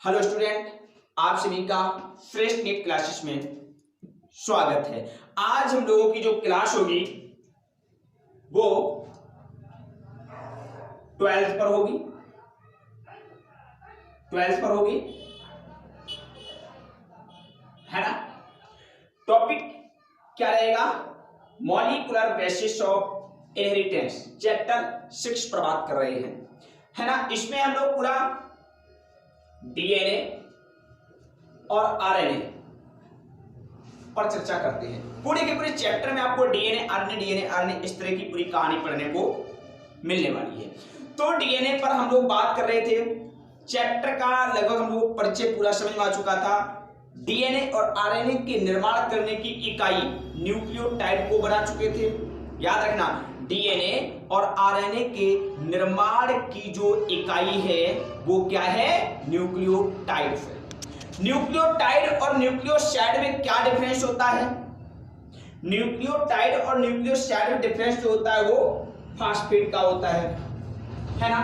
Hello student, आप सभी का फ्रेश नीट क्लासेस में स्वागत है। आज हम लोगों की जो क्लास होगी वो 12th पर होगी। है ना। टॉपिक क्या रहेगा? Molecular basis of inheritance, chapter 6 पर बात कर रहे हैं, है ना। इसमें हम लोग पूरा डीएनए और आरएनए पर चर्चा करते हैं। पूरे के पूरे चैप्टर में आपको डीएनए आरएनए इस तरह की पूरी कहानी पढ़ने को मिलने वाली है। तो डीएनए पर हम लोग बात कर रहे थे। चैप्टर का लगभग हम लोग परिचय पूरा समझ में आ चुका था। डीएनए और आरएनए के निर्माण करने की इकाई न्यूक्लियोटाइड को बना चुके थे। याद रखना, डीएनए और आरएनए के निर्माण की जो इकाई है वो क्या है? न्यूक्लियोटाइड है। न्यूक्लियोटाइड और न्यूक्लियोसाइड में क्या डिफरेंस होता है? न्यूक्लियोटाइड और न्यूक्लियोसाइड में डिफरेंस जो होता है वो फास्फेट का होता है ना।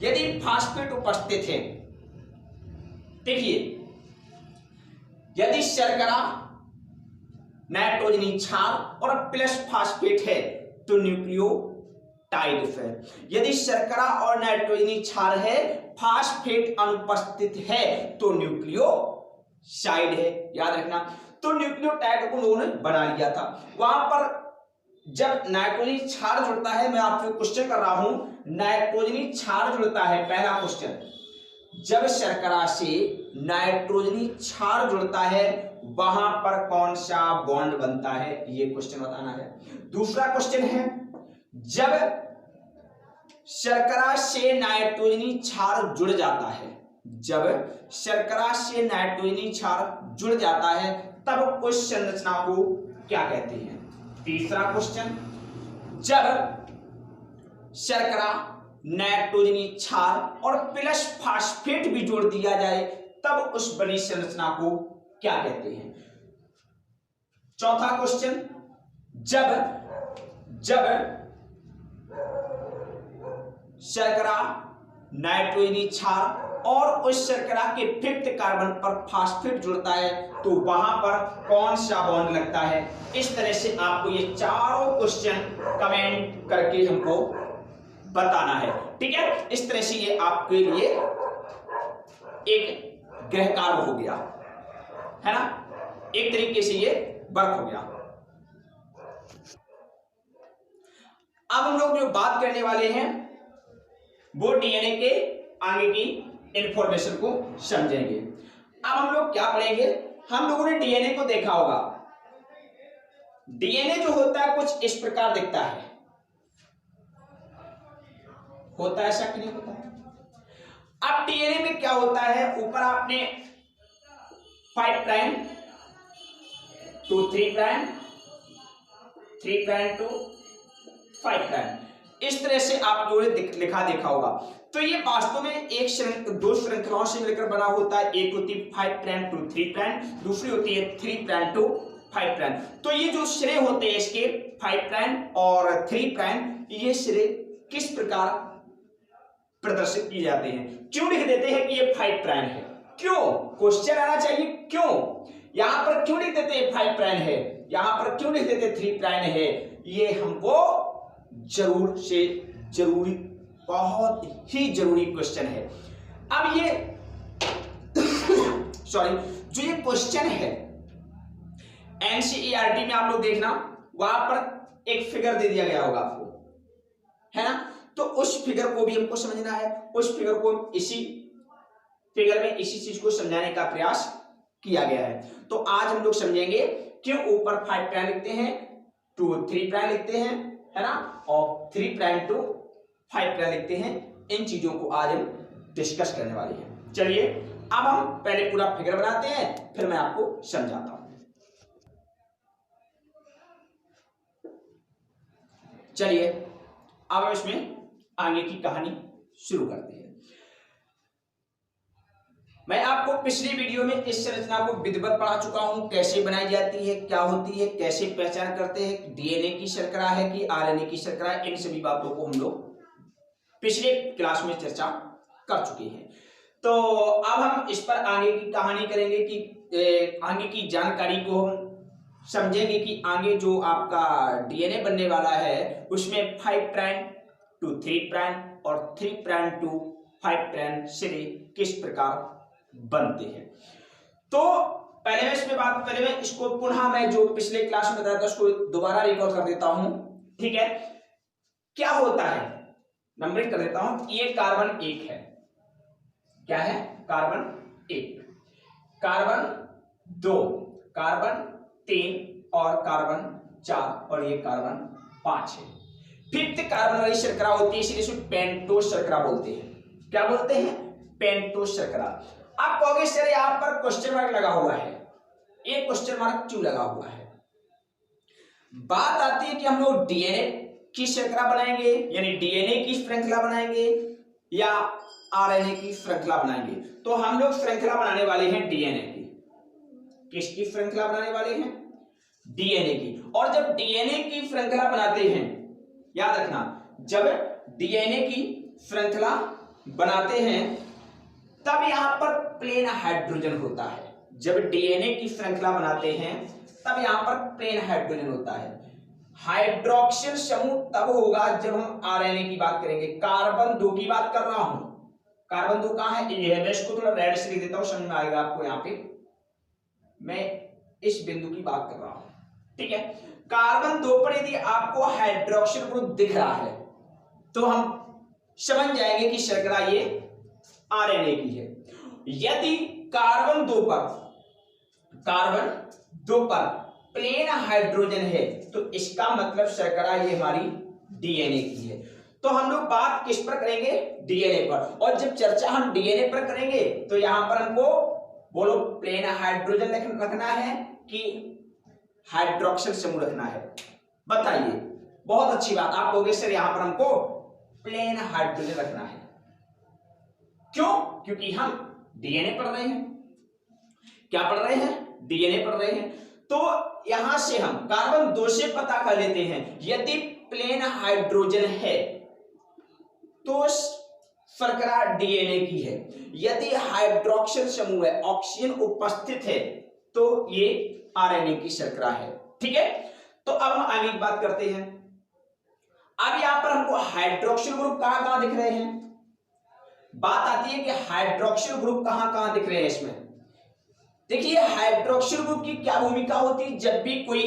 यदि फास्फेट उपस्थित है, देखिए, यदि शर्करा, नाइट्रोजनी क्षार और प्लस फास्फेट है तो न्यूक्लियोटाइड है। यदि शर्करा और नाइट्रोजनी क्षार है, फास्फेट अनुपस्थित है तो न्यूक्लियोसाइड है। याद रखना। तो न्यूक्लियोटाइड को लोगों ने बना लिया था। वहां पर जब नाइट्रोजनी क्षार जुड़ता है, मैं आपसे क्वेश्चन कर रहा हूं, नाइट्रोजनी क्षार जुड़ता है, पहला क्वेश्चन, जब शर्करा से नाइट्रोजनी क्षार जुड़ता है वहां पर कौन सा बॉन्ड बनता है? ये क्वेश्चन बताना है। दूसरा क्वेश्चन है, जब शर्करा से नाइट्रोजनी क्षार जुड़ जाता है, जब शर्करा से नाइट्रोजनी क्षार जुड़ जाता है तब उस संरचना को क्या कहते हैं? तीसरा क्वेश्चन, जब शर्करा, नाइट्रोजनी क्षार और प्लस फास्फेट भी जोड़ दिया जाए तब उस बनी संरचना को क्या कहते हैं? चौथा क्वेश्चन, जब शर्करा, नाइट्रोजनी क्षार और उस शर्करा के 5th कार्बन पर फास्फेट जुड़ता है तो वहां पर कौन सा बॉन्ड लगता है? इस तरह से आपको ये चारों क्वेश्चन कमेंट करके हमको बताना है, ठीक है। इस तरह से ये आपके लिए एक गृह कार्य हो गया, है ना। एक तरीके से ये वर्क हो गया। अब हम लोग जो बात करने वाले हैं वो डीएनए के आगे की इंफॉर्मेशन को समझेंगे। अब हम लोग क्या पढ़ेंगे? हम लोगों ने डीएनए को देखा होगा। डीएनए जो होता है कुछ इस प्रकार दिखता है, होता है ऐसा कि नहीं होता है? अब डीएनए में क्या होता है? ऊपर आपने 5 prime to 3 prime, 3 prime to 5 prime, इस तरह से आप लोगों ने लिखा देखा होगा। तो ये वास्तव में दो श्रृंखलाओं से मिलकर बना होता है। एक होती है 5 प्राइम टू 3 प्राइम, दूसरी होती है 3 प्राइम टू 5 प्राइम। तो ये जो श्रेय होते हैं इसके 5 प्राइम और 3 प्राइम, ये श्रेय किस प्रकार प्रदर्शित किए जाते हैं? क्यों लिख देते हैं कि ये 5 प्राइम है? क्यों? क्वेश्चन आना चाहिए क्यों। यहां पर क्यों लिख देते हैं 5 प्राइम है, यहां पर क्यों लिख देते 3 प्राइम है? ये हमको जरूर से जरूरी, बहुत ही जरूरी क्वेश्चन है। अब ये सॉरी, जो ये क्वेश्चन है एनसीईआरटी में आप लोग देखना, वहां पर एक फिगर दे दिया गया होगा आपको, है ना। तो उस फिगर को भी हमको समझना है। उस फिगर को इसी फिगर में इसी चीज को समझाने का प्रयास किया गया है। तो आज हम लोग समझेंगे क्यों ऊपर 5 प्राइम लिखते हैं, टू 3 प्राइम लिखते हैं, है ना, और 3 प्राइम टू 5 प्राइम लिखते हैं। इन चीजों को आज हम डिस्कस करने वाले हैं। चलिए अब हम पहले पूरा फिगर बनाते हैं, फिर मैं आपको समझाता हूं। चलिए अब हम इसमें आगे की कहानी शुरू करते हैं। मैं आपको पिछली वीडियो में इस संरचना को विधिवत पढ़ा चुका हूं, कैसे बनाई जाती है, क्या होती है, कैसे पहचान करते हैं डीएनए की शर्करा है कि आरएनए की शर्करा है। इन सभी बातों को हम लोग पिछले क्लास में चर्चा कर चुके हैं। तो अब हम इस पर आगे की कहानी करेंगे कि आगे की जानकारी को हम समझेंगे कि आगे जो आपका डीएनए बनने वाला है उसमें 5 प्राइम टू 3 प्राइम और 3 प्राइम टू 5 प्राइम से किस प्रकार बनते हैं। तो पहले मैं इसको पुनः मैं जो पिछले क्लास में बताया था उसको दोबारा रिकॉल कर देता हूं। ठीक है, क्या होता है, नंबरिंग कर देता हूं। ये कार्बन 1 है, क्या है, कार्बन 1, कार्बन 2, कार्बन 3 और कार्बन 4 और ये कार्बन 5 है। फिफ्थ कार्बन वाली शर्करा होती है, इसलिए इसको पेंटोस शर्करा बोलते हैं। क्या बोलते हैं, पेंटोस शर्करा। आप कहोगे सर यहां पर क्वेश्चन मार्क लगा हुआ है, ये क्वेश्चन मार्क क्यों लगा हुआ है? बात आती है कि हम लोग डीएनए की शर्करा बनाएंगे, यानी डीएनए की श्रृंखला बनाएंगे या आरएनए की श्रृंखला बनाएंगे। तो हम लोग श्रृंखला बनाने वाले हैं डीएनए की। किसकी श्रृंखला बनाने वाले हैं, डीएनए की। और जब डीएनए की श्रृंखला बनाते हैं, याद रखना, जब डीएनए की श्रृंखला बनाते हैं तब यहां पर प्लेन हाइड्रोजन होता है। जब डीएनए की श्रृंखला बनाते हैं तब यहां पर प्लेन हाइड्रोजन होता है। हाइड्रोक्सिल समूह तब होगा जब हम आरएनए की बात करेंगे। कार्बन 2 की बात कर रहा हूं, कार्बन 2 कहां है, ये है। मैं इसको थोड़ा रेड से लिख देता हूं, समझ में आएगा आपको। यहां पे मैं इस बिंदु की बात कर रहा हूं, ठीक है। कार्बन 2 पर यदि आपको हाइड्रोक्सिल ग्रुप दिख रहा है तो हम समझ जाएंगे कि शर्करा ये आरएनए की है। यदि कार्बन 2 पर प्लेन हाइड्रोजन है तो इसका मतलब शर्करा ये हमारी डीएनए की है। तो हम लोग बात किस पर करेंगे, डीएनए पर। और जब चर्चा हम डीएनए पर करेंगे तो यहां पर हमको बोलो प्लेन हाइड्रोजन रखना है कि हाइड्रोक्सिल समूह रखना है, बताइए। बहुत अच्छी बात, आप कहोगे सर यहां पर हमको प्लेन हाइड्रोजन रखना है। क्यों? क्योंकि हम डीएनए पढ़ रहे हैं। क्या पढ़ रहे हैं, डीएनए पढ़ रहे हैं। तो यहां से हम कार्बन 2 से पता कर लेते हैं, यदि प्लेन हाइड्रोजन है तो शर्करा डीएनए की है। यदि हाइड्रोक्सिल समूह है, ऑक्सीजन उपस्थित है, तो ये आरएनए की शर्करा है। ठीक है, तो अब हम आगे की बात करते हैं। अब यहां पर हमको हाइड्रोक्सिल ग्रुप कहां कहां दिख रहे हैं। बात आती है कि हाइड्रोक्सिल ग्रुप कहां कहां दिख रहे हैं इसमें। देखिए हाइड्रोक्सिल ग्रुप की क्या भूमिका होती है, जब भी कोई,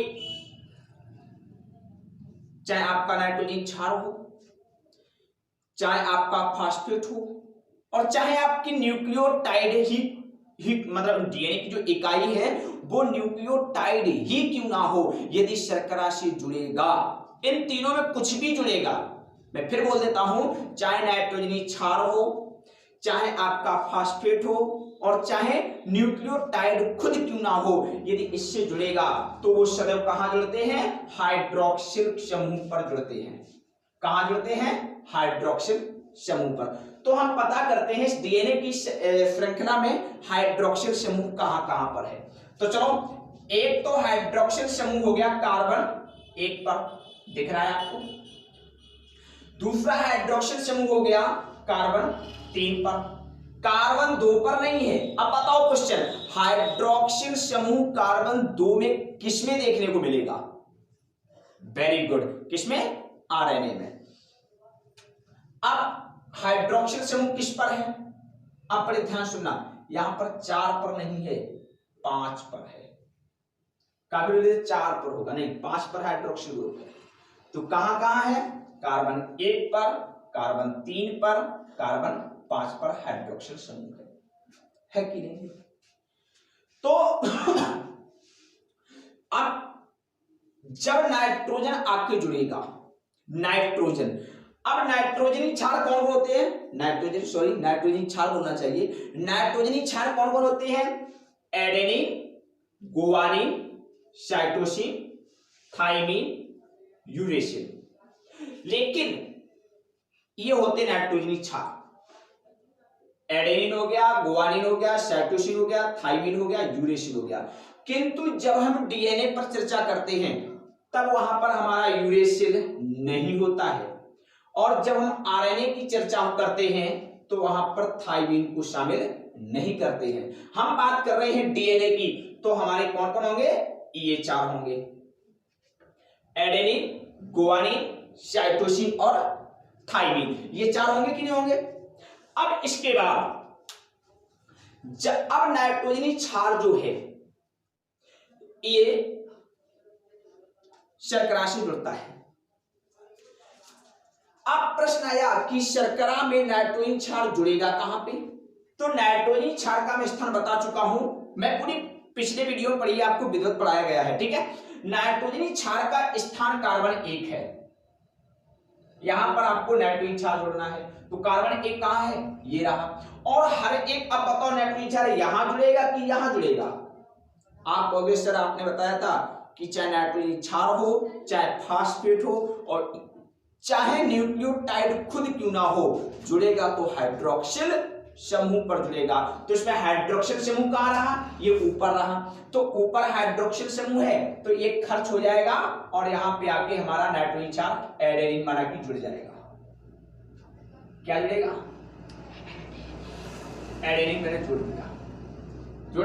चाहे आपका नाइट्रोजन क्षार हो, चाहे आपका फास्फेट हो, और चाहे आपकी न्यूक्लियोटाइड ही मतलब डीएनए की जो इकाई है वो न्यूक्लियोटाइड ही क्यों ना हो, यदि शर्करा से जुड़ेगा, इन तीनों में कुछ भी जुड़ेगा, मैं फिर बोल देता हूं, चाहे नाइट्रोजनी क्षार हो, चाहे आपका फास्फेट हो, और चाहे न्यूक्लियोटाइड खुद क्यों ना हो, यदि इससे जुड़ेगा तो वो सदैव कहां जुड़ते हैं, हाइड्रोक्सिल समूह पर जुड़ते हैं। कहां जुड़ते हैं, हाइड्रोक्सिल समूह पर। तो हम पता करते हैं इस डीएनए की श्रृंखला में हाइड्रोक्सिल समूह कहां कहां पर है। तो चलो, एक तो हाइड्रोक्सिल समूह हो गया कार्बन 1 पर, दिख रहा है आपको। दूसरा हाइड्रोक्सिल समूह हो गया कार्बन 3 पर, कार्बन 2 पर नहीं है। अब बताओ क्वेश्चन, हाइड्रोक्सिल समूह कार्बन 2 में किसमें देखने को मिलेगा? वेरी गुड, किसमें, आरएनए में। अब हाइड्रोक्सिल समूह किस पर है, अब बड़े ध्यान सुनना, यहां पर 4 पर नहीं है, 5 पर है। काफी 4 पर होगा, नहीं 5 पर हाइड्रोक्सिल ग्रुप है। तो कहां कहां है, कार्बन 1 पर, कार्बन 3 पर, कार्बन 5 पर हाइड्रोक्सिल समूह है कि नहीं? तो अब जब नाइट्रोजन आपके जुड़ेगा, नाइट्रोजन, अब नाइट्रोजनी क्षार कौन होते हैं, नाइट्रोजनी क्षार बोलना चाहिए। नाइट्रोजनी क्षार कौन कौन होते हैं, adenine, guanine, cytosine, thymine, uracil. लेकिन ये होते नाइट्रोजनी क्षार, एडेनिन हो गया, गुआनिन हो गया, साइटोसिन हो गया, थाइमिन हो गया, यूरेसिल हो गया। किंतु जब हम डीएनए पर चर्चा करते हैं तब वहां पर हमारा यूरेसिल नहीं होता है। और जब हम आरएनए की चर्चा करते हैं तो वहां पर थाइमीन को शामिल नहीं करते हैं। हम बात कर रहे हैं डीएनए की, तो हमारे कौन कौन होंगे, ये 4 होंगे, एडेनिन, गुआनिन, साइटोसिन और थाइमीन, ये 4 होंगे कि नहीं होंगे। अब इसके बाद अब नाइट्रोजनी क्षार जो है ये शर्करा से जुड़ता है। अब प्रश्न आया कि शर्करा में नाइट्रोजन क्षार जुड़ेगा कहां पे, तो नाइट्रोजन क्षार का मैं स्थान बता चुका हूं, मैं पूरी पिछले वीडियो में पढ़ी, आपको विधिवत पढ़ाया गया है, ठीक है। नाइट्रोजन क्षार का स्थान कार्बन 1 है, यहां पर आपको नाइट्रोजन क्षार जोड़ना है, तो कार्बन 1 कहां है, ये रहा। और हर एक, अब बताओ नाइट्रोजन क्षार यहां जुड़ेगा कि यहां जुड़ेगा। आप कहोगे सर आपने बताया था कि चाहे नाइट्रोजन क्षार हो, चाहे फास्फेट हो, और चाहे न्यूक्लियोटाइड खुद क्यों ना हो, जुड़ेगा तो हाइड्रोक्सिल समूह पर जुड़ेगा। तो इसमें हाइड्रोक्सिल समूह कहां रहा, ये ऊपर रहा, तो ऊपर हाइड्रोक्सिल समूह है तो ये खर्च हो जाएगा और यहां पे आके हमारा नाइट्रोजन क्षार एडेनिन माना कि जुड़ जाएगा। क्या जुड़ेगा, एडेनिन मैंने जोड़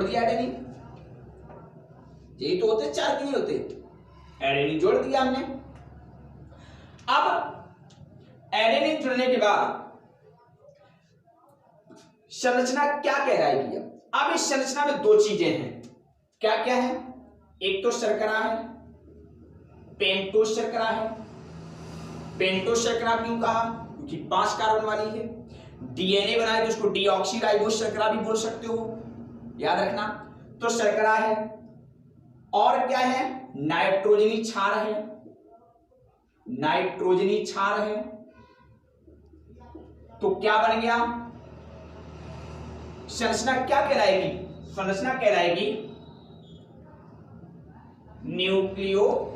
दिया एडेनिन, यही तो होते 4 कि नहीं होते, एडेनिन जोड़ दिया हमने। अब एडेनिन जुड़ने के बाद संरचना क्या कहलाएगी। अब इस संरचना में 2 चीजें हैं, क्या क्या है, एक तो शर्करा है, पेंटोस शर्करा है। पेंटोस शर्करा क्यों कहा, क्योंकि 5 कार्बन वाली है। डीएनए बनाए तो उसको डीऑक्सीराइबोस शर्करा भी बोल सकते हो, याद रखना। तो शर्करा है, और क्या है, नाइट्रोजनी क्षार है, नाइट्रोजनी क्षार है। तो क्या बन गया, संरचना क्या कहलाएगी, संरचना कहलाएगी न्यूक्लियोसाइड।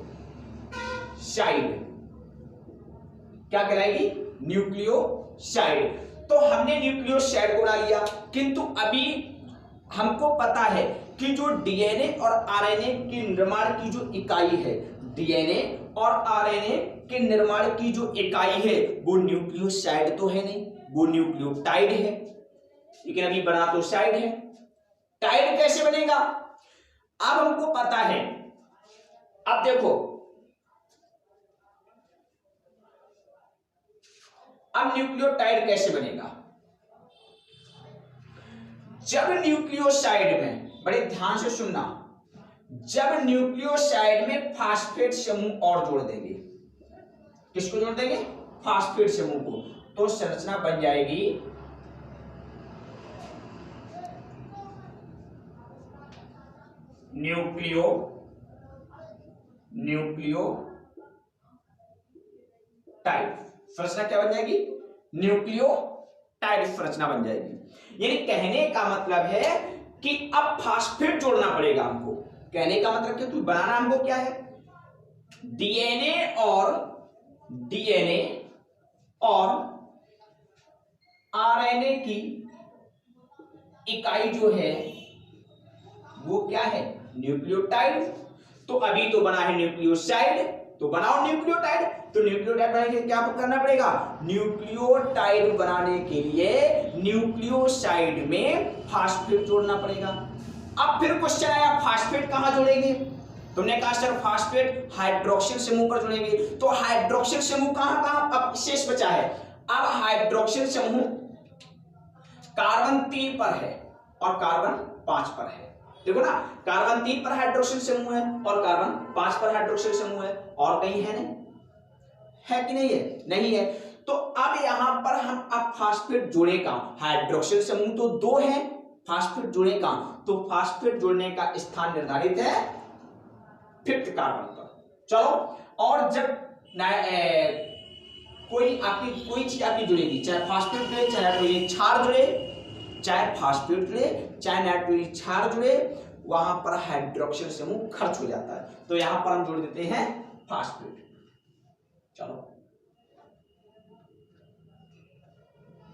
क्या कहलाएगी, न्यूक्लियोसाइड। तो हमने न्यूक्लियोसाइड को बना लिया, किंतु अभी हमको पता है कि जो डीएनए और आरएनए के निर्माण की जो इकाई है, डीएनए और आरएनए के निर्माण की जो इकाई है वो न्यूक्लियोसाइड तो है नहीं, वो न्यूक्लियोटाइड है, लेकिन अभी बना तो साइड है। टाइड कैसे बनेगा, अब हमको पता है। अब देखो, अब न्यूक्लियोटाइड कैसे बनेगा, जब न्यूक्लियोसाइड में, बड़े ध्यान से सुनना, जब न्यूक्लियोसाइड में फास्फेट समूह और जोड़ देंगे, किसको जोड़ देंगे, फास्फेट समूह को, तो संरचना बन जाएगी न्यूक्लियोटाइड। संरचना क्या बन जाएगी, न्यूक्लियोटाइड संरचना बन जाएगी। यानी कहने का मतलब है कि अब फास्फेट जोड़ना पड़ेगा हमको। कहने का मतलब क्योंकि बनाना हमको क्या है, डीएनए और आरएनए की इकाई जो है वो क्या है, न्यूक्लियोटाइड। तो अभी तो बना है न्यूक्लियोसाइड, तो बनाओ न्यूक्लियोटाइड। तो न्यूक्लियोटाइड बनाने के लिए क्या करना पड़ेगा, न्यूक्लियोटाइड बनाने के लिए न्यूक्लियोसाइड में फास्फेट जोड़ना पड़ेगा। अब फिर क्वेश्चन आया, फास्फेट कहां जोड़ेंगे, तुमने कहा सर फास्फेट हाइड्रोक्सिल समूह पर जोड़ेंगे, तो हाइड्रोक्सिल समूह कहां अब शेष बचा है। अब हाइड्रोक्सिल समूह कार्बन 3 पर है और कार्बन 5 पर है। देखो ना, कार्बन 3 पर हाइड्रोक्सिल समूह है और कार्बन 5 पर हाइड्रोक्सिल समूह है, और कहीं है नहीं, है कि नहीं है, नहीं है। तो अब यहां पर हम अब फास्फेट जोड़ेगा, हाइड्रोक्सिल समूह तो 2 है, फास्फेट जोड़ेगा, तो फास्फेट जोड़ने का स्थान निर्धारित है 5th कार्बन पर। चलो, और जब कोई चीज आपकी जुड़ेगी, चाहे फास्फेट जुड़े, चाहे नाइट्रोजन क्षार जुड़े, चाहे फास्फेट जुड़े, चाहे नाइट्रोजन क्षार जुड़े, वहां पर हाइड्रोक्सिल समूह खर्च हो जाता है, तो यहां पर हम जोड़ देते हैं फास्फेट। चलो,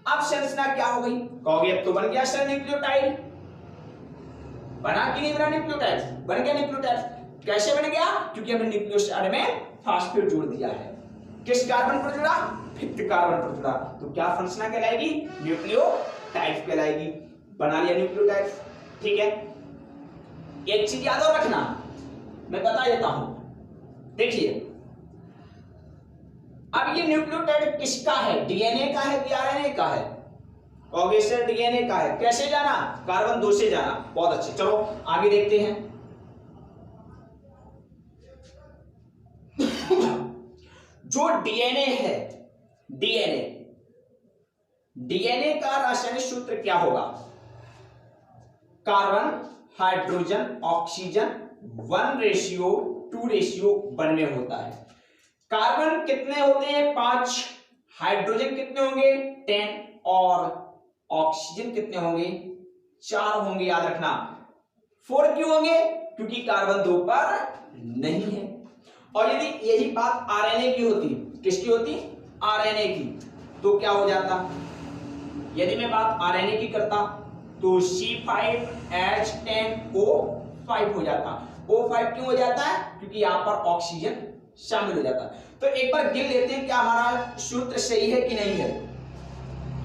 अब संरचना क्या हो गई, कहोगे अब तो बन गया सर न्यूक्लियोटाइड। बना कि नहीं बना न्यूक्लियोटाइड, बन गया न्यूक्लियोटाइड। कैसे बन गया, क्योंकि हमने न्यूक्लियोसाइड में फास्फेट जोड़ दिया है। किस कार्बन पर जुड़ा, विद कार्बन पर जुड़ा तो क्या संरचना कहलाएगी? न्यूक्लियोटाइड कहलाएगी। बना लिया न्यूक्लियोटाइड, ठीक है। एक चीज याद और रखना, मैं बता देता हूं, देखिए अब ये न्यूक्लियोटाइड किसका है? डीएनए का है कि आरएनए का है? ऑब्वियसली डीएनए का है। कैसे जाना? कार्बन 2 से जाना। बहुत अच्छे, चलो आगे देखते हैं। जो डीएनए है, डीएनए का रासायनिक सूत्र क्या होगा? कार्बन हाइड्रोजन ऑक्सीजन 1:2:1 में होता है। कार्बन कितने होते हैं? 5। हाइड्रोजन कितने होंगे? 10। और ऑक्सीजन कितने होंगे? 4 होंगे। याद रखना। 4 क्यों होंगे? क्योंकि कार्बन 2 पर नहीं है। और यदि यही बात आरएनए की होती, किसकी होती? आरएनए की, तो क्या हो जाता? यदि मैं बात आरएनए की करता तो C5H10O5 हो जाता। O5 क्यों हो जाता है? क्योंकि यहां पर ऑक्सीजन शामिल हो जाता। तो एक बार गिन लेते हैं क्या हमारा सूत्र सही है कि नहीं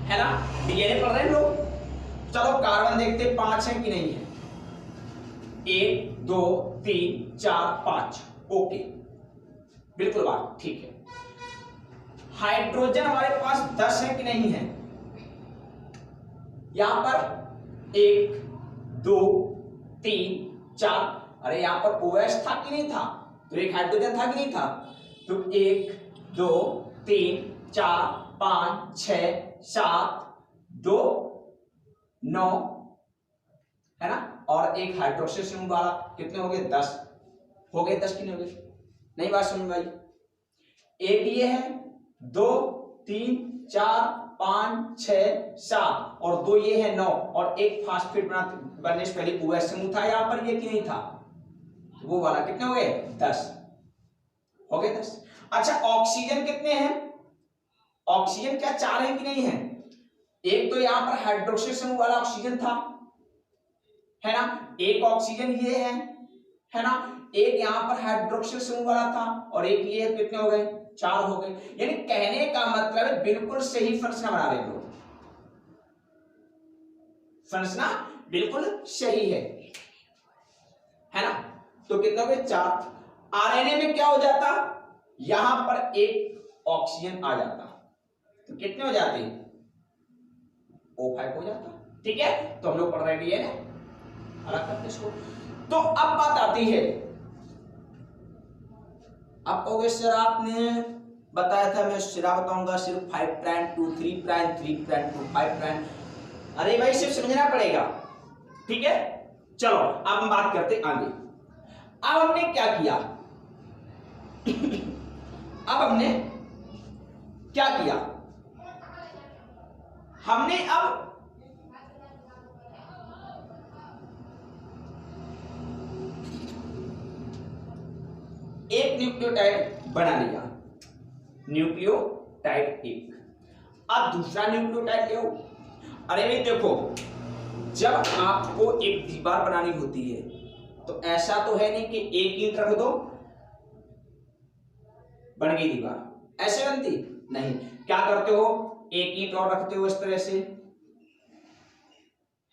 है ना? डीएनए पढ़ रहे हैं लोग। चलो कार्बन देखते 5 है कि नहीं है। 1 2 3 4 5, ओके, बिल्कुल बात ठीक है। हाइड्रोजन हमारे पास 10 है कि नहीं है? यहां पर 1 2 3 4, अरे यहां पर OH था कि नहीं था? तो एक हाइड्रोजन था कि नहीं था? तो 1 2 3 4 5 6 7 2 9 है ना? और एक हाइड्रोक्सिल समूह वाला कितने हो गए? 10 हो गए। 10 कितने हो गए? नहीं बात समझ भाई। एक ये है, 2 3 4 5 6 7 और 2 ये है 9 और एक फास्फेट बनने से पहले OH समूह था यहां पर, ये कि नहीं था? वो वाला कितने हो गए? 10 हो गए। 10। अच्छा ऑक्सीजन कितने हैं? ऑक्सीजन क्या 4 है कि नहीं है? एक तो यहां पर हाइड्रोक्सिल समूह वाला ऑक्सीजन था, है ना? एक ऑक्सीजन ये है ना? एक यहां पर हाइड्रोक्सिल समूह वाला था और एक ये, कितने हो गए? 4 हो गए। यानी कहने का मतलब है बिल्कुल सही संरचना बना रहे हो। संरचना बिल्कुल सही है ना? तो कितने हो गए? 4। आरएनए में क्या हो जाता? यहां पर एक ऑक्सीजन आ जाता तो कितने हो जाते? O5 हो जाता। ठीक है, तो हम लोग पढ़ रहे हैं अलग करते इसको। तो अब बात आती है, अब कहोगे सर आपने बताया था, मैं सिरा बताऊंगा सिर्फ 5 prime to 3 prime 3 prime to 5 prime. अरे भाई सिर्फ समझना पड़ेगा, ठीक है। चलो अब हम बात करते आगे। अब हमने क्या किया? अब हमने क्या किया? हमने अब एक न्यूक्लियोटाइड बना लिया, न्यूक्लियोटाइड 1। अब दूसरा न्यूक्लियोटाइड ले। अरे भाई देखो, जब आपको एक दीवार बनानी होती है तो ऐसा तो है नहीं कि एक ईंट रख दो बन गई दीवार, ऐसे बनती नहीं। क्या करते हो? एक ईंट और रखते हो इस तरह से,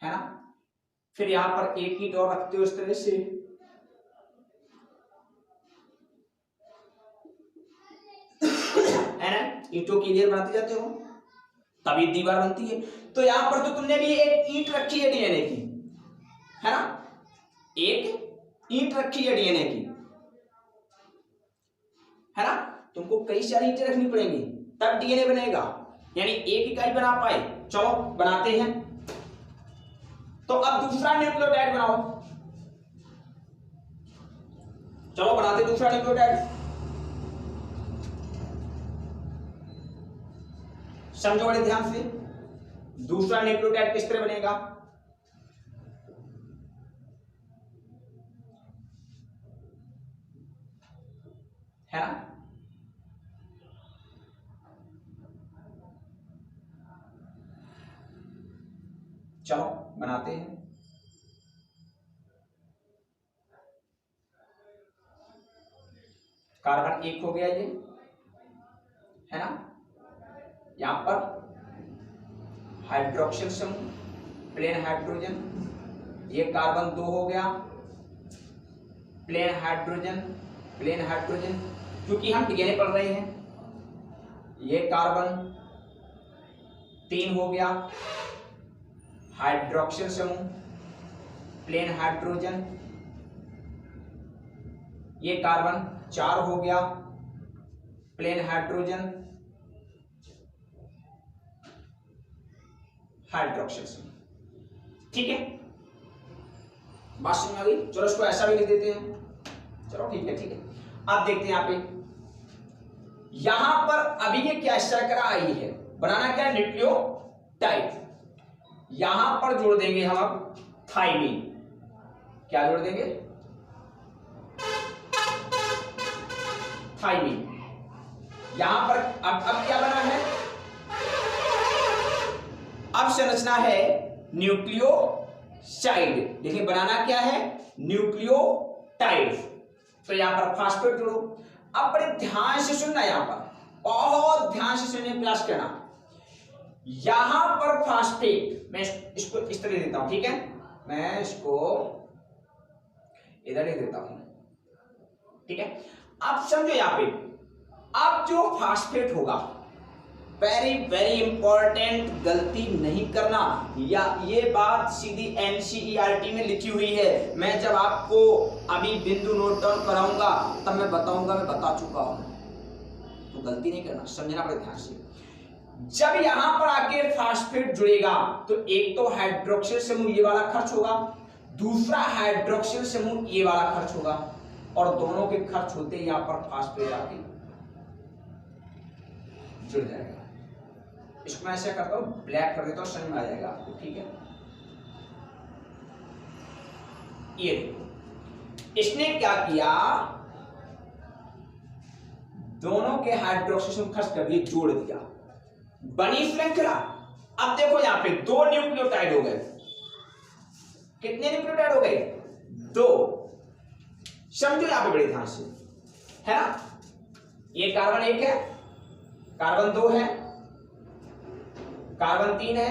है ना? फिर यहां पर एक ईंट और रखते हो इस तरह से, है ना? ईंटों की लेयर बनाते जाते हो तभी दीवार बनती है। तो यहां पर तो तुमने भी एक ईंट रखी है डीएनए की, है ना? एक ईंट रखी है डीएनए की, है ना? तुमको कई सारी ईंटें रखनी पड़ेंगी तब डीएनए बनेगा, यानी एक इकाई बना पाए। चलो बनाते हैं। तो अब दूसरा न्यूक्लियोटाइड बनाओ। चलो बनाते दूसरा न्यूक्लियोटाइड। समझो बड़े ध्यान से, दूसरा न्यूक्लियोटाइड किस तरह बनेगा? है ना? चलो बनाते हैं। कार्बन 1 हो गया ये, है ना? यहां पर हाइड्रोक्सिल समूह, प्लेन हाइड्रोजन, ये कार्बन 2 हो गया, प्लेन हाइड्रोजन, क्योंकि हम डीएनए पढ़ रहे हैं। ये कार्बन 3 हो गया, हाइड्रोक्सिल समूह, प्लेन हाइड्रोजन, ये कार्बन 4 हो गया, प्लेन हाइड्रोजन, हाइड्रोक्सिल समूह। ठीक है, बात समझ में आ गई। चलो इसको ऐसा भी लिख देते हैं। चलो ठीक है। अब देखते हैं यहाँ पे, यहां पर अभी ये क्या शर्करा आई है, बनाना क्या है, न्यूक्लियोटाइड। यहां पर जोड़ देंगे हम अब थाइमीन। क्या जोड़ देंगे, थाइमीन। यहां पर अब क्या बना है, अब संरचना है न्यूक्लियोसाइड। देखिए बनाना क्या है, न्यूक्लियोटाइड। तो यहां पर फास्फेट जोड़ो। अब बड़े ध्यान से सुनना, यहां पर बहुत ध्यान से सुनने का प्रयास करना। यहां पर फास्फेट, मैं इसको इस तरह देता हूं, ठीक है, मैं इसको इधर लिख देता हूं, ठीक है। अब समझो यहां पे, अब जो फास्फेट होगा, वेरी वेरी इंपॉर्टेंट, गलती नहीं करना, या ये बात सीधी एनसीईआरटी में लिखी हुई है। मैं जब आपको अभी बिंदु नोट डाउन कराऊंगा तब मैं बताऊंगा, मैं बता चुका हूं, तो गलती नहीं करना, समझना बड़े ध्यान से। जब यहां पर आके फास्फेट जुड़ेगा तो एक तो हाइड्रोक्सिल समूह ये वाला खर्च होगा, दूसरा हाइड्रोक्सिल समूह ये वाला खर्च होगा, और दोनों के खर्च होते यहां पर फास्फेट आके जुड़ जाएगा। इसको मैं ऐसे करता हूं, ब्लैक कर देता हूं, समझ में आ जाएगा आपको, ठीक है। ये देखो, इसने क्या किया, दोनों के हाइड्रोक्सिल खर्च कर दिए, जोड़ दिया, बनी श्रृंखला। अब देखो यहां पे 2 न्यूक्लियोटाइड हो गए। कितने न्यूक्लियोटाइड हो गए, 2। समझो यहां पे बड़े ध्यान से, है ना। ये कार्बन 1 है, कार्बन 2 है, कार्बन 3 है,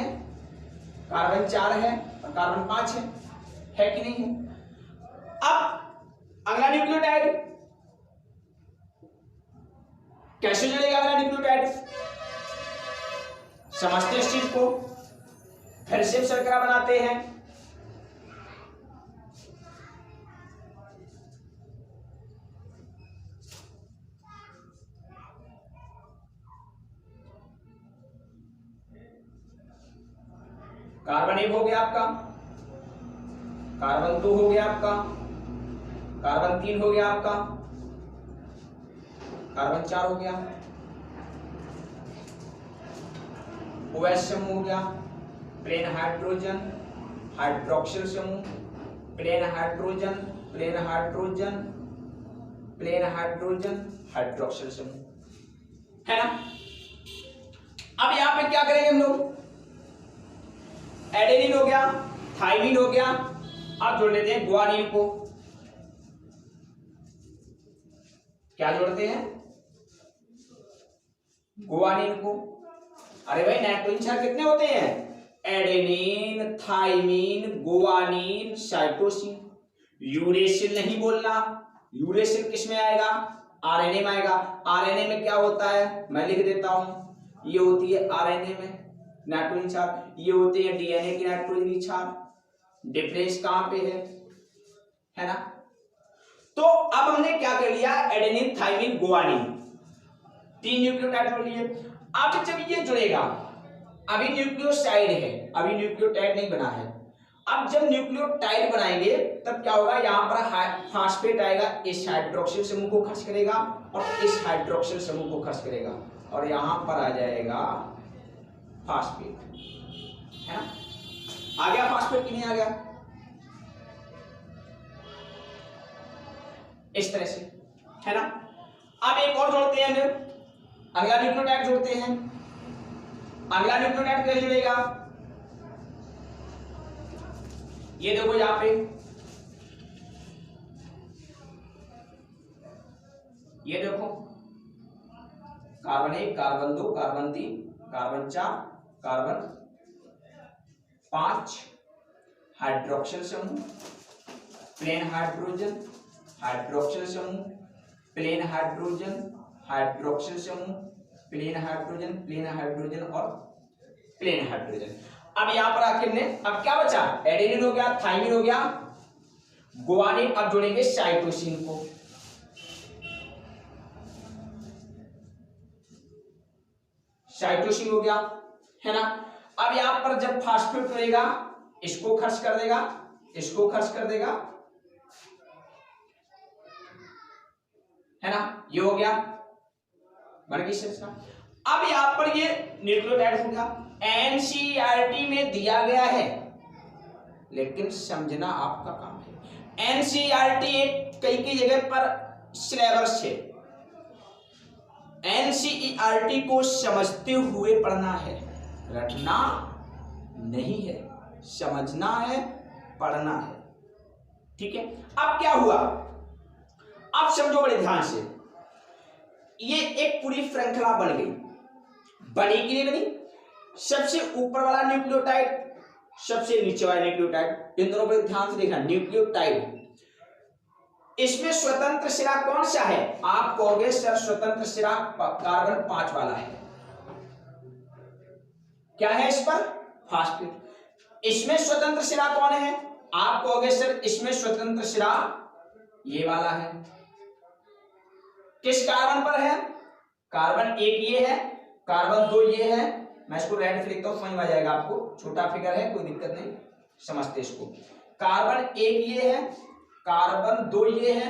कार्बन 4 है, और कार्बन 5 है कि नहीं है। अब अगला न्यूक्लियोटाइड कैसे जुड़ेगा, अगला न्यूक्लियोटाइड समझते इस चीज को, फिर से शर्करा बनाते हैं। कार्बन 1 हो गया आपका, कार्बन 2 हो गया आपका, कार्बन 3 हो गया आपका, कार्बन 4 हो गया, OH समूह हो गया, प्लेन हाइड्रोजन, हाइड्रोक्सिल समूह, plain hydrogen, plain hydrogen, plain hydrogen, hydroxyl समूह, है ना। अब यहां पे क्या करेंगे हम लोग, एडेनिन हो गया, थाइमिन हो गया, अब जोड़ लेते हैं गुआनिन को। क्या जोड़ते हैं, गुआनिन को। अरे भाई नाइट्रोजन क्षार कितने होते हैं, adenine, thymine, guanine, cytosine. Uracil नहीं बोलना, यूरेसिल किस में आएगा, आरएनए में आएगा। आरएनए में क्या होता है, मैं लिख देता हूं, ये होती है आरएनए में नाइट्रोजन क्षार, ये होते हैं डीएनए की नाइट्रोजन क्षार। डिफरेंस कहां पे है ना। तो अब हमने क्या कर लिया, एडेनिन, थाइमिन, गुआनिन, 3 न्यूक्लियोटाइड जोड़ लिए। अब जब ये जुड़ेगा, अभी न्यूक्लियोसाइड है, अभी न्यूक्लियोटाइड नहीं बना है। अब जब न्यूक्लियोटाइड बनाएंगे तब क्या होगा, यहां पर फास्फेट आएगा, इस हाइड्रोक्सिल समूह को खर्च करेगा और इस हाइड्रोक्सिल समूह को खर्च करेगा, और यहां पर आ जाएगा फास्फेट, है ना। आ गया फास्फेट कि नहीं आ गया, इस तरह से, है ना। अब एक और जोड़ते हैं, अगला न्यूक्लियोटाइड जोड़ते हैं। अगला न्यूक्लियोटाइड कैसे जुड़ेगा, ये देखो यहां पे, ये देखो carbon 1, carbon 2, carbon 3, carbon 4, carbon 5, hydroxyl समूह, प्लेन हाइड्रोजन, हाइड्रोक्सिल समूह, प्लेन हाइड्रोजन, हाइड्रोक्सिल समूह, प्लेन हाइड्रोजन, प्लेन हाइड्रोजन और प्लेन हाइड्रोजन। अब यहां पर आखिर ने अब क्या बचा, एडेनिन हो गया, थाइमिन हो गया, गुआनिन। अब जोड़ेंगे साइटोसिन को। साइटोसिन हो गया, है ना। अब यहां पर जब फास्फेट करेगा, इसको खर्च कर देगा, इसको खर्च कर देगा, है ना। ये हो गया, बन गई संरचना। अब यहां पर ये न्यूक्लियोटाइड हो गया। एनसीईआरटी में दिया गया है, लेकिन समझना आपका काम है। एनसीईआरटी कई जगह पर सिलेबस है, एनसीईआरटी को समझते हुए पढ़ना है, रटना नहीं है, समझना है, पढ़ना है, ठीक है। अब क्या हुआ, अब समझो बड़े ध्यान से। ये एक पूरी श्रृंखला बन गई, बनी कि नहीं बनी। सबसे ऊपर वाला न्यूक्लियोटाइड, सबसे नीचे वाला न्यूक्लियोटाइड, इन दोनों पर ध्यान से देखना। न्यूक्लियोटाइड, इसमें स्वतंत्र सिरा कौन सा है, आप कहोगे सर स्वतंत्र सिरा कार्बन 5 वाला है। क्या है इस पर, फास्फेट। इसमें स्वतंत्र सिरा कौन है, आप कहोगे सर इसमें स्वतंत्र सिरा ये वाला है। किस कार्बन पर है, कार्बन 1 ये है, कार्बन 2 ये है। मैं इसको रेड से लिखता हूं, समझ में आ जाएगा आपको, छोटा फिगर है, कोई दिक्कत नहीं, समझते इसको। कार्बन 1 ये है, कार्बन 2 ये है,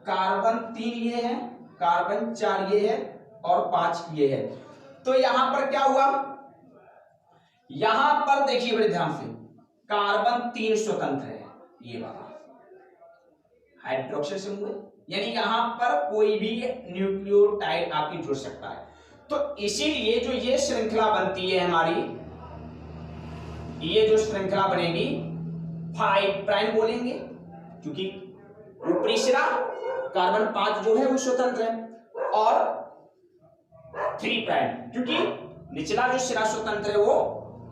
कार्बन 3 ये है, कार्बन 4 ये है और 5 ये है। तो यहां पर क्या हुआ, यहां पर देखिए बड़े ध्यान से, कार्बन 3 स्वतंत्र है, ये वाला हाइड्रोक्सिल समूह है, यानी यहां पर कोई भी न्यूक्लियोटाइड आपकी जुड़ सकता है। तो इसीलिए जो ये श्रृंखला बनती है हमारी, ये जो श्रृंखला बनेगी 5 प्राइम बोलेंगे, क्योंकि ऊपरी सिरा कार्बन 5 जो है वो स्वतंत्र है, और 3 प्राइम क्योंकि निचला जो सिरा स्वतंत्र है वो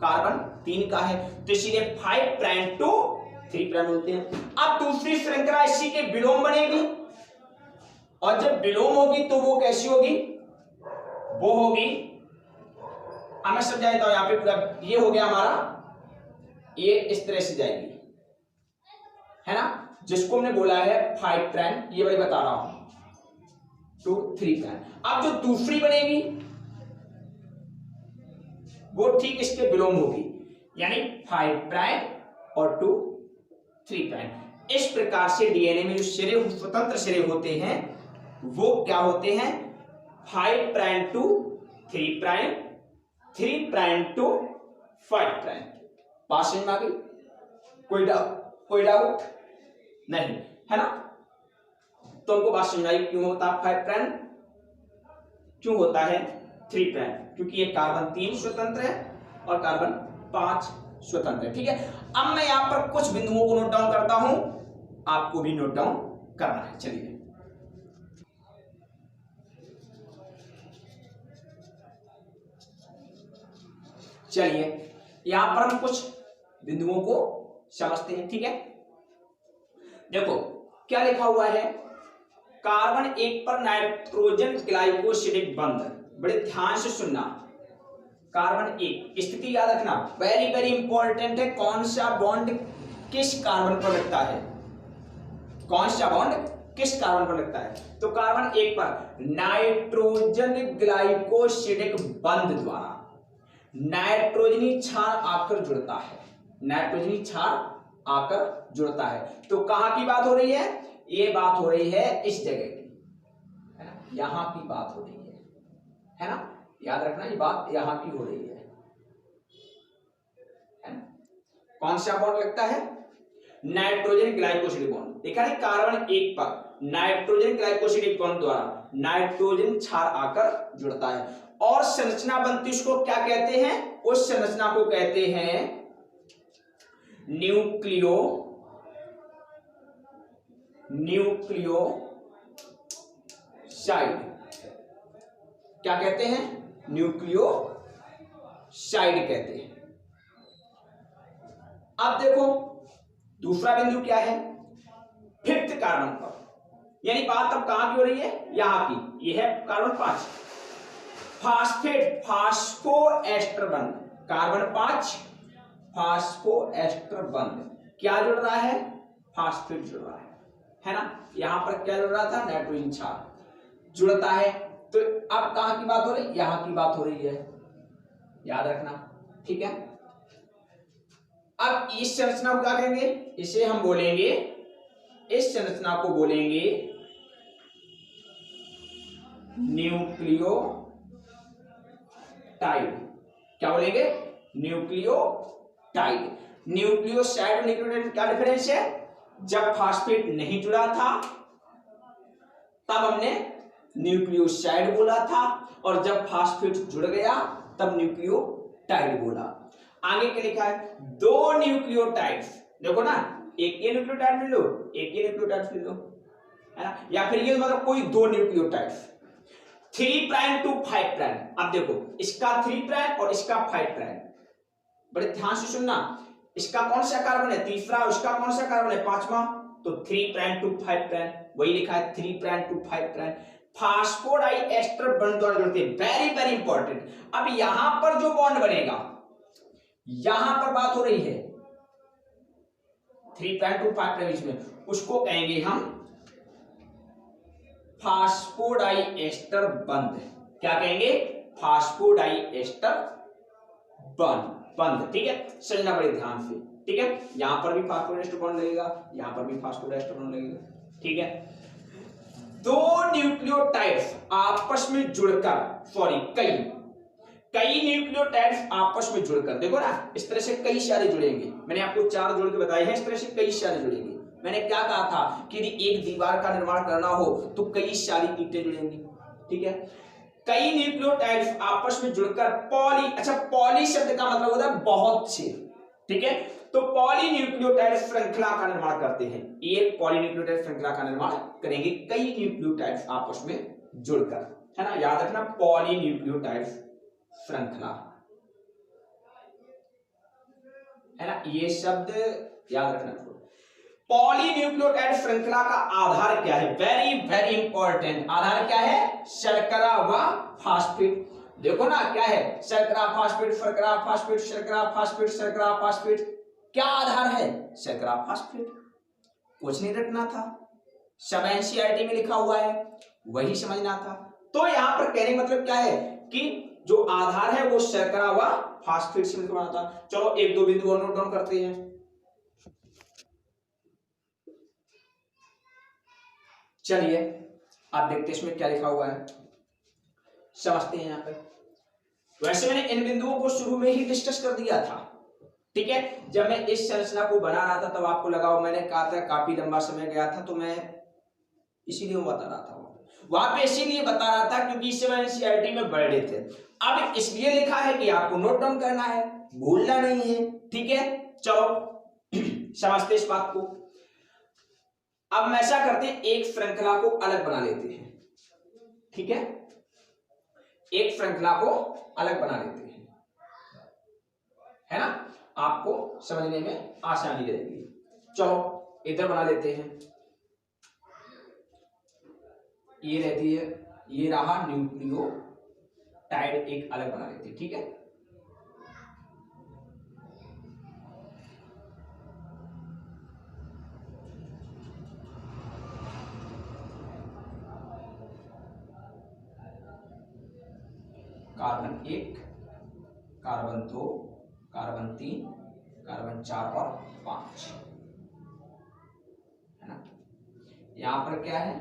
कार्बन 3 का है, तो इसीलिए 5 प्राइम टू 3 प्राइम होते हैं। अब दूसरी श्रृंखला इसी के विलोम बनेगी, और जब विलोम होगी तो वो कैसी होगी, वो होगी, अब मैं समझा देता हूं। यहां पे पूरा ये हो गया हमारा, ये इस तरह से जाएगी, है ना, जिसको हमने बोला है 5 प्राइम, ये मैं बता रहा हूं, टू 3 प्राइम। अब जो दूसरी बनेगी वो ठीक इसके विलोम होगी, यानी 5 प्राइम और 2 3 प्राइम। इस प्रकार से डीएनए में जो सिरे स्वतंत्र सिरे होते हैं वो क्या होते हैं, 5 prime to 3 prime, 3 prime to 5 prime. बात समझ में आ गई, कोई डाउट नहीं, है ना। तो हमको बात समझ आई, क्यों होता है 5 प्राइम, क्यों होता है 3 प्राइम, क्योंकि ये कार्बन 3 स्वतंत्र है और कार्बन 5 स्वतंत्र है, ठीक है। अब मैं यहां पर कुछ बिंदुओं को नोट डाउन करता हूं, आपको भी नोट डाउन करना है। चलिए यहां पर हम कुछ बिंदुओं को समझते हैं, ठीक है। देखो क्या लिखा हुआ है, कार्बन 1 पर नाइट्रोजन ग्लाइकोसिडिक बंध, बड़े ध्यान से सुनना। कार्बन 1 स्थिति याद रखना, वेरी वेरी इंपॉर्टेंट है, कौन सा बॉन्ड किस कार्बन पर लगता है, कौन सा बॉन्ड किस कार्बन पर लगता है। तो कार्बन 1 पर नाइट्रोजन ग्लाइकोसिडिक बंध द्वारा नाइट्रोजनी क्षार आकर जुड़ता है, नाइट्रोजनी क्षार आकर जुड़ता है। तो कहां की बात हो रही है, ये बात हो रही है इस जगह की, है ना, यहां की बात हो रही है ना, याद रखना ये बात यहां की हो रही है ना। कौन सा बॉन्ड लगता है, नाइट्रोजन ग्लाइकोसिडिक बॉन्ड। देखा है कार्बन 1 पर नाइट्रोजन ग्लाइकोसिडिक बॉन्ड द्वारा नाइट्रोजन क्षार आकर जुड़ता है, और संरचना बनती उसको क्या कहते हैं, उस संरचना को कहते हैं न्यूक्लियोसाइड। क्या कहते हैं, न्यूक्लियोसाइड। साइड कहते हैं। अब देखो दूसरा बिंदु क्या है, फिफ्थ कार्बन पर, यानी बात अब कहां की हो रही है, यहां की। यह है कार्बन 5, फास्फेट फास्फोएस्टर बंध, कार्बन 5 फास्फोएस्टर बंध क्या जुड़ रहा है, फास्फेट जुड़ रहा है ना। यहां पर क्या जुड़ रहा था, नाइट्रोजन क्षार जुड़ता है। तो अब कहां की बात हो रही है, यहां की बात हो रही है, याद रखना, ठीक है। अब इस संरचना को क्या कहेंगे, इसे हम बोलेंगे, इस संरचना को बोलेंगे न्यूक्लियोटाइड। क्या बोलेंगे, न्यूक्लियोटाइड। न्यूक्लियोसाइड और न्यूक्लियोटाइड में क्या डिफरेंस है, जब फास्फेट नहीं जुड़ा था तब हमने न्यूक्लियोसाइड बोला था, और जब फास्फेट जुड़ गया तब न्यूक्लियोटाइड बोला। आगे के लिखा है दो न्यूक्लियोटाइड्स, देखो ना, एक ये न्यूक्लियोटाइड ले लो, एक ये न्यूक्लियोटाइड ले लो, है ना, या फिर ये मतलब कोई दो न्यूक्लियोटाइड्स 3 प्राइम टू 5 प्राइम। अब देखो इसका 3 प्राइम और इसका 5 प्राइम, बड़े ध्यान से सुनना, इसका कौन सा कार्बन है, तीसरा, उसका कौन सा कार्बन है, पांचवा, तो 3 प्राइम टू 5 प्राइम, वही लिखा है 3 prime to 5 prime. Phosphodiester bond द्वारा जुड़ते हैं, वेरी वेरी इंपॉर्टेंट। अब यहां पर जो बॉन्ड बनेगा, यहां पर बात हो रही है 3 प्राइम टू 5 प्राइम में, उसको कहेंगे हम फास्फोडाइएस्टर बंध। क्या कहेंगे, फास्फोडाइएस्टर बंध, ठीक है, समझना बड़े ध्यान से, ठीक है। यहां पर भी फास्फोडाइएस्टर बॉन्ड लगेगा, यहां पर भी फास्फोडाइएस्टर बॉन्ड लगेगा, ठीक है। दो न्यूक्लियोटाइड्स आपस में जुड़कर, सॉरी कई न्यूक्लियोटाइड्स आपस में जुड़कर, देखो ना इस तरह से कई सारे जुड़ेंगे, मैंने आपको 4 जोड़ के बताए हैं, इस तरह से कई सारे जुड़ेंगे। मैंने क्या कहा था कि यदि एक दीवार का निर्माण करना हो तो कई सारी ईंटें जुड़ेंगी, ठीक है। कई न्यूक्लियोटाइड्स आपस में जुड़कर पॉली, अच्छा पॉली शब्द का मतलब होता है बहुत से, ठीक है, तो पॉली न्यूक्लियोटाइड श्रृंखला का निर्माण करते हैं। एक पॉली न्यूक्लियोटाइड श्रृंखला का निर्माण करेंगे कई न्यूक्लियोटाइड्स आपस में जुड़कर, है ना, याद रखना, पॉली न्यूक्लियोटाइड श्रृंखला, है ना, ये शब्द याद रखना। पॉलीन्यूक्लियोटाइड श्रृंखला का आधार क्या है, वेरी वेरी इंपॉर्टेंट, आधार क्या है, शर्करा व फास्फेट। देखो ना क्या है, शर्करा फास्फेट, शर्करा फास्फेट, शर्करा फास्फेट, शर्करा फास्फेट, क्या आधार है, शर्करा फास्फेट। कुछ नहीं रटना था, सब एनसीईआरटी में लिखा हुआ है, वही समझना था। तो यहां पर कहने का मतलब क्या है कि जो आधार है वो शर्करा व फास्फेट से मिलकर बना था। चलो एक दो बिंदु और नोट डाउन करते हैं। चलिए आप देखते हैं इसमें क्या लिखा हुआ है, समझते हैं। यहां पर वैसे मैंने इन बिंदुओं को शुरू में ही डिस्कस कर दिया था, ठीक है, जब मैं इस संरचना को बना रहा था तब आपको लगा, मैंने कहा था काफी लंबा समय गया था, तो मैं इसीलिए बता रहा था वहां पे, इसीलिए बता रहा था क्योंकि इस समय एनसीईआरटी में बढ़ रहे थे। अब इसलिए लिखा है कि आपको नोट डाउन करना है, भूलना नहीं है, ठीक है। चलो समझते इस बात को। अब हम ऐसा करते हैं, एक श्रृंखला को अलग बना लेते हैं, ठीक है, एक श्रृंखला को अलग बना लेते हैं, है ना, आपको समझने में आसानी रहेगी। चलो इधर बना लेते हैं, ये रहती है, ये रहा न्यूक्लियोटाइड, एक अलग बना लेते हैं, ठीक है। कार्बन 1, कार्बन 2, कार्बन 3, कार्बन 4 और 5, है ना। यहां पर क्या है,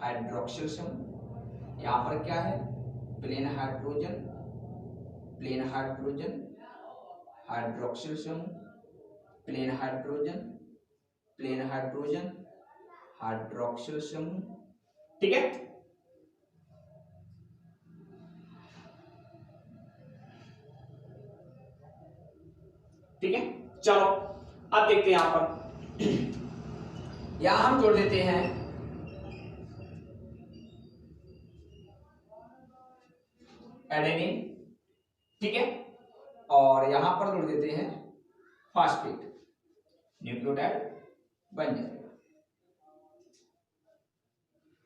हाइड्रोक्सिल समूह, यहां पर क्या है, plain hydrogen, plain hydrogen, hydroxyl समूह, plain hydrogen, plain hydrogen, hydroxyl समूह, ठीक है। ठीक है, चलो अब देखते हैं यहां पर, यहां हम जोड़ देते हैं एडेनिन, ठीक है, और यहां पर जोड़ देते हैं फास्फेट, न्यूक्लियोटाइड बन जाएगा,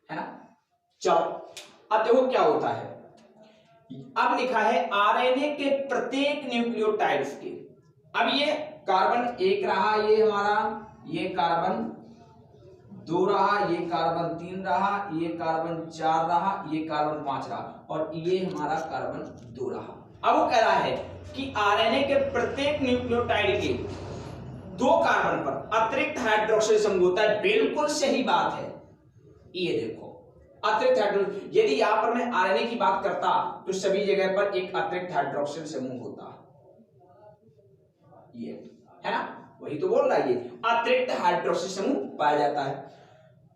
है ना। चलो अब देखो क्या होता है, अब लिखा है आरएनए के प्रत्येक न्यूक्लियोटाइड्स के, अब ये कार्बन 1 रहा, ये हमारा, ये कार्बन 2 रहा, ये कार्बन 3 रहा, ये कार्बन 4 रहा, ये कार्बन 5 रहा, और ये हमारा कार्बन 2 रहा। अब वो कह रहा है कि आरएनए के प्रत्येक न्यूक्लियोटाइड के 2 कार्बन पर अतिरिक्त हाइड्रोक्सिल समूह होता है। बिल्कुल सही बात है, ये देखो अतिरिक्त हाइड्रोक्सिल, यदि यहां पर मैं आरएनए की बात करता तो सभी जगह पर एक अतिरिक्त हाइड्रोक्सिल समूह होता, ये है ना, वही तो बोल रहा है, ये अतिरिक्त हाइड्रोक्सिल समूह पाया जाता है।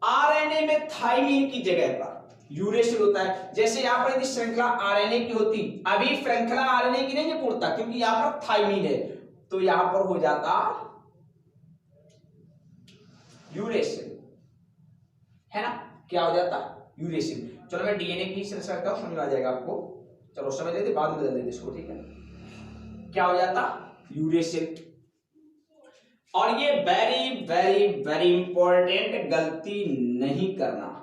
आरएनए में थाइमीन की जगह पर यूरेसिल होता है। जैसे यहां पर यदि श्रृंखला आरएनए की होती, अभी श्रृंखला आरएनए की नहीं है पूर्णता, क्योंकि यहां पर थाइमीन है, तो यहां पर हो जाता यूरेसिल, है ना, क्या हो जाता यूरेसिल। चलो मैं डीएनए की श्रृंखला करता हूं, समझ आ जाएगा आपको, चलो समझ लेते, बाद में बदल देते इसको, ठीक है। क्या हो जाता यूरेसिल। और ये वेरी वेरी वेरी इंपॉर्टेंट, गलती नहीं करना,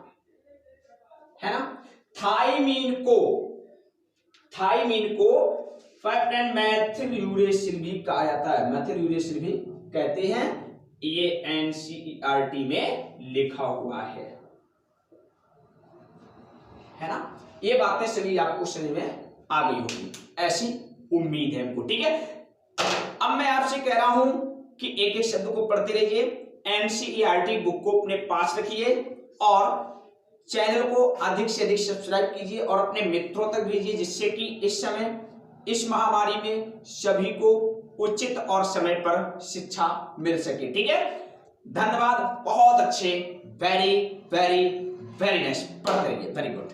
है ना। थाइमीन को 5' मैथिल यूरेसिल भी कहा जाता है, मैथिल यूरेसिल भी कहते हैं, ये एनसीईआरटी में लिखा हुआ है ना। ये बातें सभी आपको समझ में आ गई होगी, ऐसी उम्मीद है हमको, ठीक है। अब मैं आपसे कह रहा हूं कि एक एक शब्द को पढ़ते रहिए, एनसीईआरटी बुक को अपने पास रखिए और चैनल को अधिक से अधिक सब्सक्राइब कीजिए और अपने मित्रों तक भेजिए, जिससे कि इस समय इस महामारी में सभी को उचित और समय पर शिक्षा मिल सके, ठीक है। धन्यवाद, बहुत अच्छे, वेरी वेरी वेरी नाइस, पढ़ते रहिए, वेरी गुड।